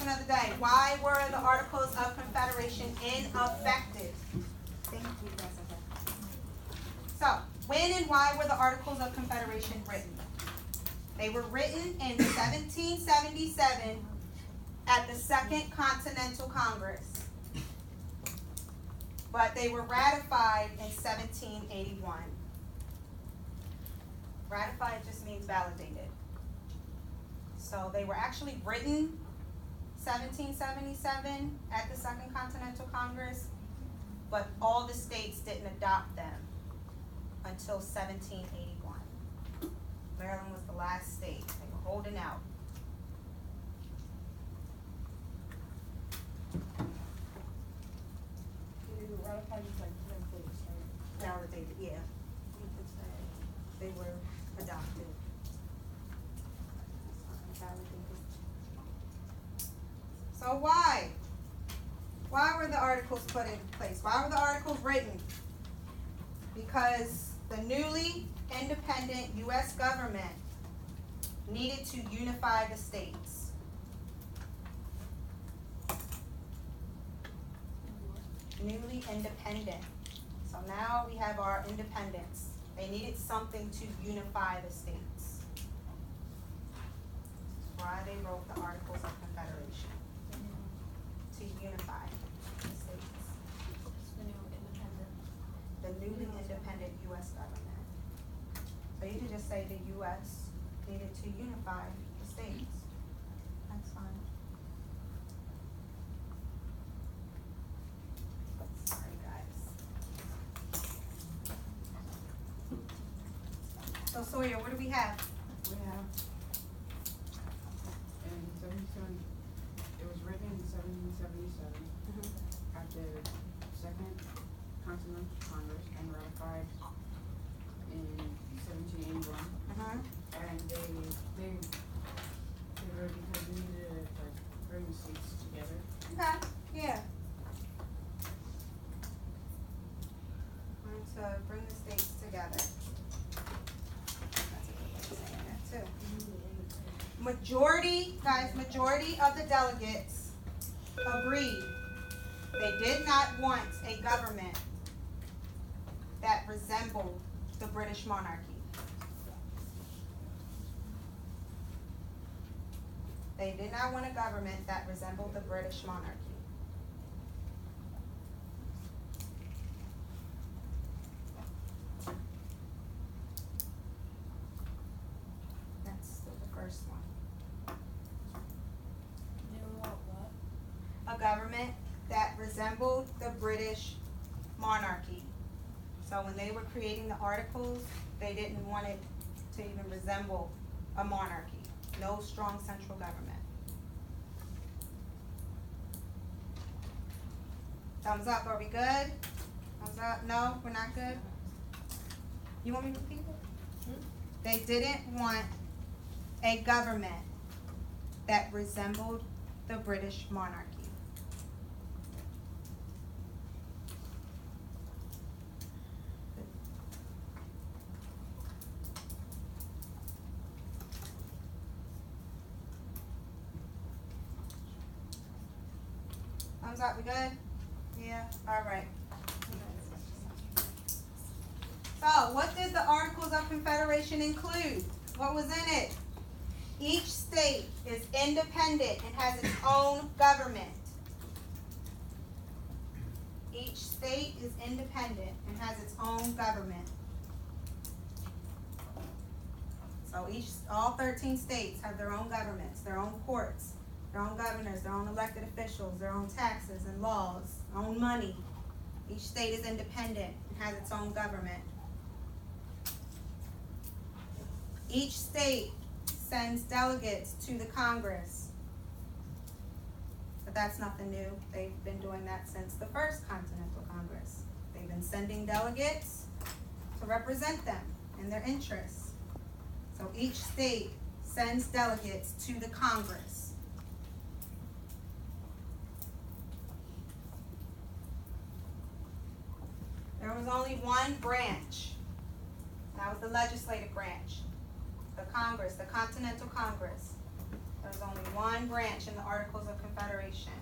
question of the day. Why were the Articles of Confederation ineffective? Thank you, Jessica. So, when and why were the Articles of Confederation written? They were written in 1777 at the Second Continental Congress, but they were ratified in 1781. Ratified just means validated. So they were actually written 1777 at the Second Continental Congress, but all the states didn't adopt them until 1781. Maryland was the last state. They were holding out. Validated, yeah. You could say they were adopted. Validated. So why? Why were the articles put in place? Why were the articles written? Because the newly independent U.S. government needed to unify the states. Newly independent. So now we have our independence. They needed something to unify the states. That's why they wrote the Articles of Confederation. To unify the states. The newly independent U.S. government. So you could just say the U.S. needed to unify the states. That's fine. Sorry, guys. So Sawyer, what do we have? We have in 77, it was written in 1777 at the Second Continental Congress and ratified in 1781. And they were because we needed to like bring the states together. Okay, yeah. To bring the states together. That's a good way of saying that too. Majority of the delegates agreed they did not want a government that resembled the British monarchy. They did not want a government that resembled the British monarchy. That's still the first one. A government that resembled the British monarchy. So when they were creating the articles, they didn't want it to even resemble a monarchy. No strong central government. Thumbs up, are we good? Thumbs up, no, we're not good? You want me to repeat it? They didn't want a government that resembled the British monarchy. Thumbs up, we good? Yeah, all right. So, what did the Articles of Confederation include? What was in it? Each state is independent and has its own government. Each state is independent and has its own government. So all 13 states have their own governments, their own courts, their own governors, their own elected officials, their own taxes and laws, their own money. Each state is independent and has its own government. Each state sends delegates to the Congress. But that's nothing new. They've been doing that since the First Continental Congress. They've been sending delegates to represent them and their interests. So each state sends delegates to the Congress. There was only one branch. That was the legislative branch. The Congress, the Continental Congress. There's only one branch in the Articles of Confederation.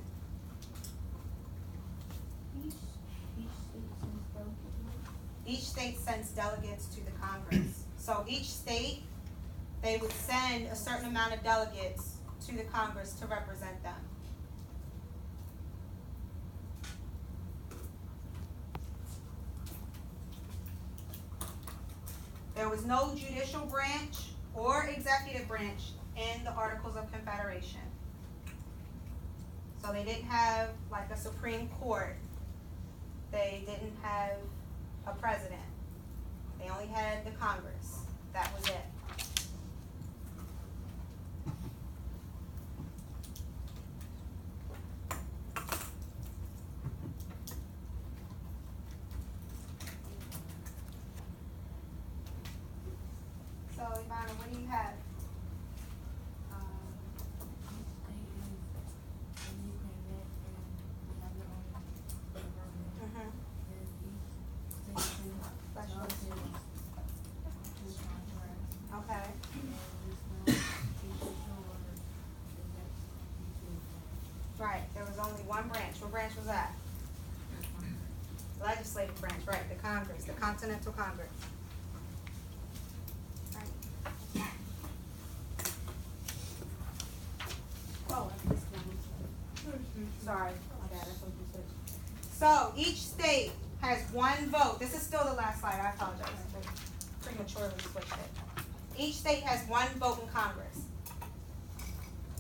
Each state sends delegates to the Congress. So each state, they would send a certain amount of delegates to the Congress to represent them. There was no judicial branch or executive branch in the Articles of Confederation. So they didn't have like a Supreme Court. They didn't have a president. They only had the Congress. That was it. So, Ivana, what do you have? Okay. Right, there was only one branch. What branch was that? Legislative branch, right, the Congress, the Continental Congress. Right. Oh, sorry, my bad, I thought you said. So, each state has one vote. This is still the last slide, I apologize. I prematurely switched it. Each state has one vote in Congress.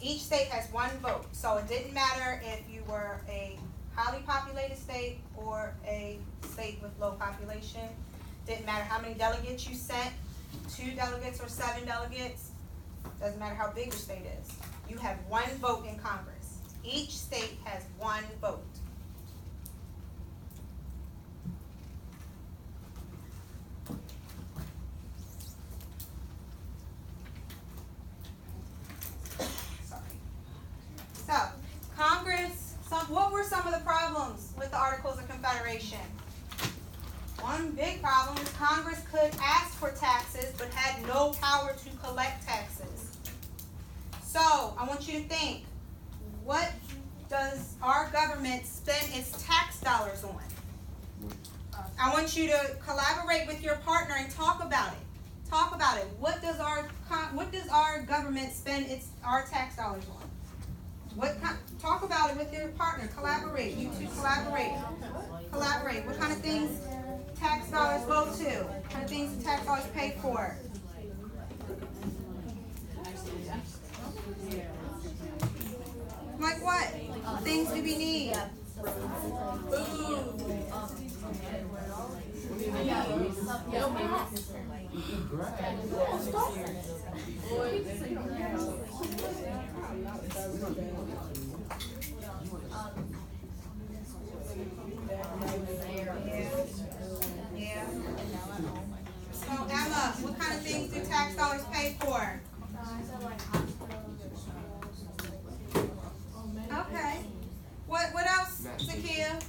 Each state has one vote. So it didn't matter if you were a highly populated state or a state with low population. Didn't matter how many delegates you sent, 2 delegates or 7 delegates. Doesn't matter how big your state is. You have one vote in Congress. Each state has one vote. So, Congress, what were some of the problems with the Articles of Confederation? One big problem is Congress could ask for taxes but had no power to collect taxes. So, I want you to think, what does our government spend its tax dollars on? I want you to collaborate with your partner and talk about it. Talk about it. What does our government spend our tax dollars on? Talk about it with your partner. Collaborate. You two collaborate. Collaborate. What kind of things tax dollars go to? What kind of things do tax dollars pay for? Like what? Things do we need? Yeah. So Emma, what kind of things do tax dollars pay for? Okay. What else, Zakia?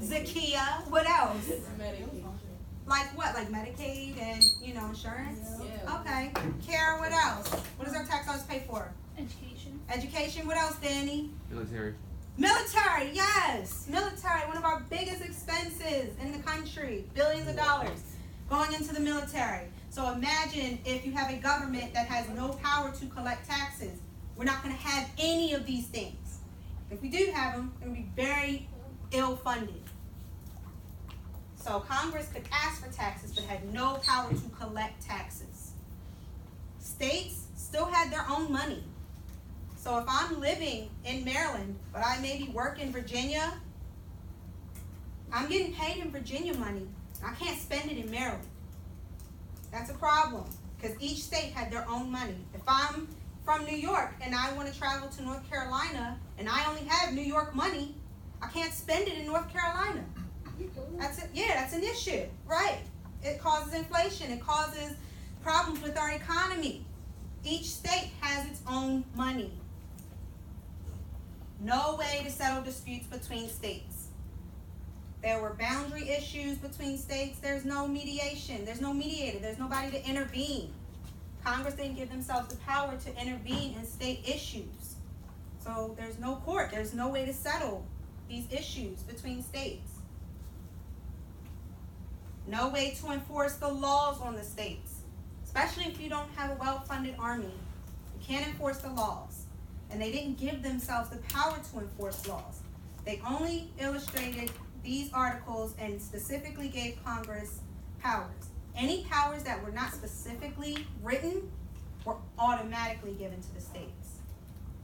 Zakia, what else? Like what? Like Medicaid and, insurance? Yeah. Okay. Kara, what else? What does our tax dollars pay for? Education. Education. What else, Danny? Military. Military, yes. Military, one of our biggest expenses in the country. Billions of dollars going into the military. So imagine if you have a government that has no power to collect taxes. We're not going to have any of these things. If we do have them, they're going to be very ill-funded. So Congress could ask for taxes but had no power to collect taxes. States still had their own money. So if I'm living in Maryland, but I maybe work in Virginia, I'm getting paid in Virginia money. I can't spend it in Maryland. That's a problem because each state had their own money. If I'm from New York and I want to travel to North Carolina and I only have New York money, I can't spend it in North Carolina. That's an issue, right? It causes inflation. It causes problems with our economy. Each state has its own money. No way to settle disputes between states. There were boundary issues between states. There's no mediation. There's no mediator. There's nobody to intervene. Congress didn't give themselves the power to intervene in state issues. So there's no court, there's no way to settle these issues between states. No way to enforce the laws on the states, especially if you don't have a well-funded army. You can't enforce the laws. And they didn't give themselves the power to enforce laws. They only illustrated these articles and specifically gave Congress powers. Any powers that were not specifically written were automatically given to the states.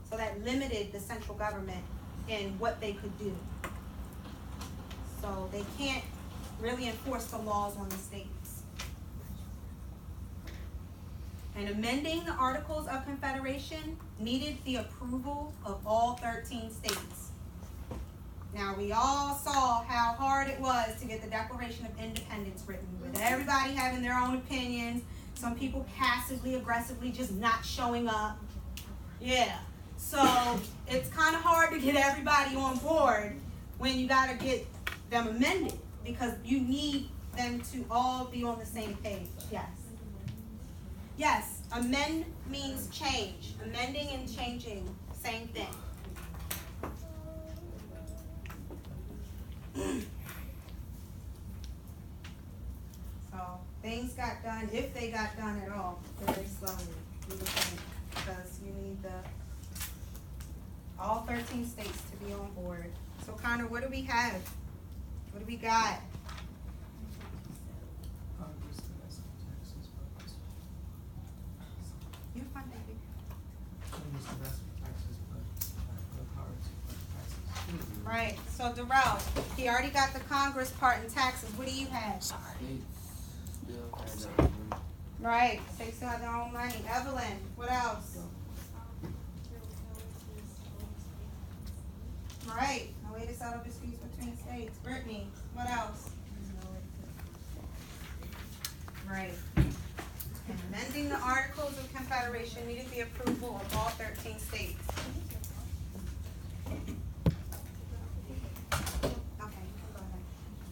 So that limited the central government in what they could do. So they can't really enforce the laws on the states. And amending the Articles of Confederation needed the approval of all 13 states. Now, we all saw how hard it was to get the Declaration of Independence written, with everybody having their own opinions, some people passively, aggressively just not showing up. Yeah, so it's kind of hard to get everybody on board when you got to get them amended, because you need them to all be on the same page. Yes. Yes, amend means change. Amending and changing, same thing. So things got done, if they got done at all, very slowly, you would think, because you need all 13 states to be on board. So Connor, what do we have? What do we got? You're fine, baby. Right, so Darrell, he already got the Congress part in taxes. What do you have? Right, states still have their own money. Evelyn, what else? Right, no way to settle disputes between states. Brittany, what else? Right. And amending the Articles of Confederation needed the approval of all 13 states.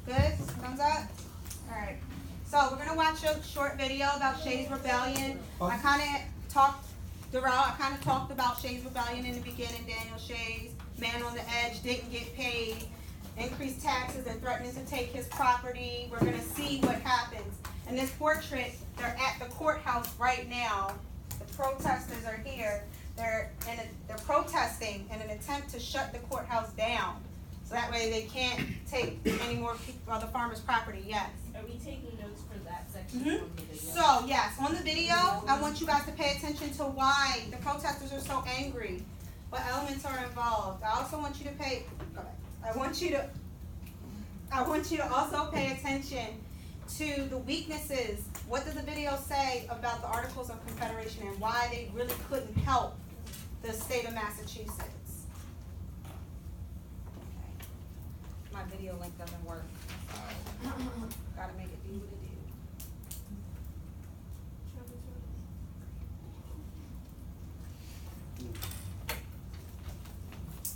Good? Thumbs up? Alright. So we're gonna watch a short video about Shays Rebellion. I kinda talked about Shays Rebellion in the beginning. Daniel Shays, man on the edge, didn't get paid, increased taxes, and threatening to take his property. We're gonna see what happens. In this portrait, they're at the courthouse right now. The protesters are here. They're protesting in an attempt to shut the courthouse down. So that way they can't take any more people on the farmer's property. Yes. Are we taking notes for that section Mm-hmm. on the video? So yes, on the video, I want you guys to pay attention to why the protesters are so angry, what elements are involved. I also want you to I want you to also pay attention to the weaknesses. What does the video say about the Articles of Confederation and why they really couldn't help the state of Massachusetts? My video link doesn't work. Gotta make it do what it do.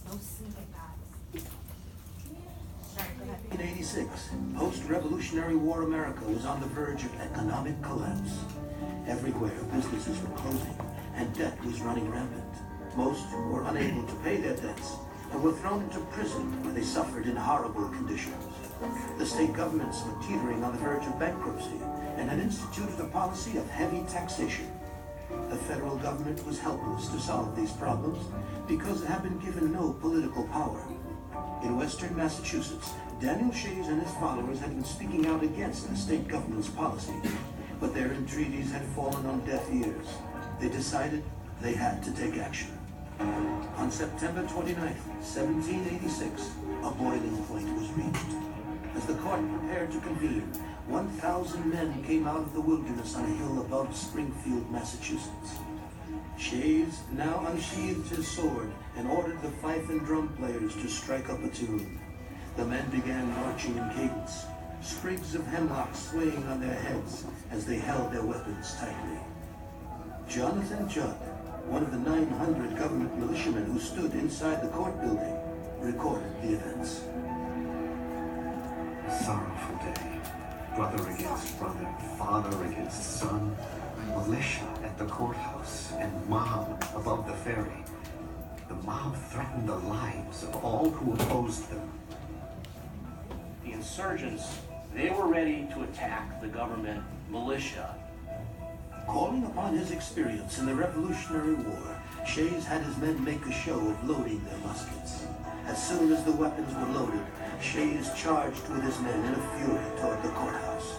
No singing, guys. Alright, go ahead. In 1986, post-Revolutionary War America was on the verge of economic collapse. Everywhere, businesses were closing, and debt was running rampant. Most were unable to pay their debts and were thrown into prison where they suffered in horrible conditions. The state governments were teetering on the verge of bankruptcy and had instituted a policy of heavy taxation. The federal government was helpless to solve these problems because it had been given no political power. In western Massachusetts, Daniel Shays and his followers had been speaking out against the state government's policy, but their entreaties had fallen on deaf ears. They decided they had to take action. On September 29, 1786, a boiling point was reached. As the court prepared to convene, 1,000 men came out of the wilderness on a hill above Springfield, Massachusetts. Shays now unsheathed his sword and ordered the fife and drum players to strike up a tune. The men began marching in cadence, sprigs of hemlock swaying on their heads as they held their weapons tightly. Jonathan Judd, one of the 900 government militiamen who stood inside the court building, recorded the events. A sorrowful day. brother against brother, father against son, militia at the courthouse, and mob above the ferry. The mob threatened the lives of all who opposed them. The insurgents, they were ready to attack the government militia. Calling upon his experience in the Revolutionary War, Shays had his men make a show of loading their muskets. As soon as the weapons were loaded, Shays charged with his men in a fury toward the courthouse.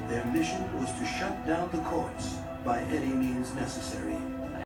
Their mission was to shut down the courts by any means necessary.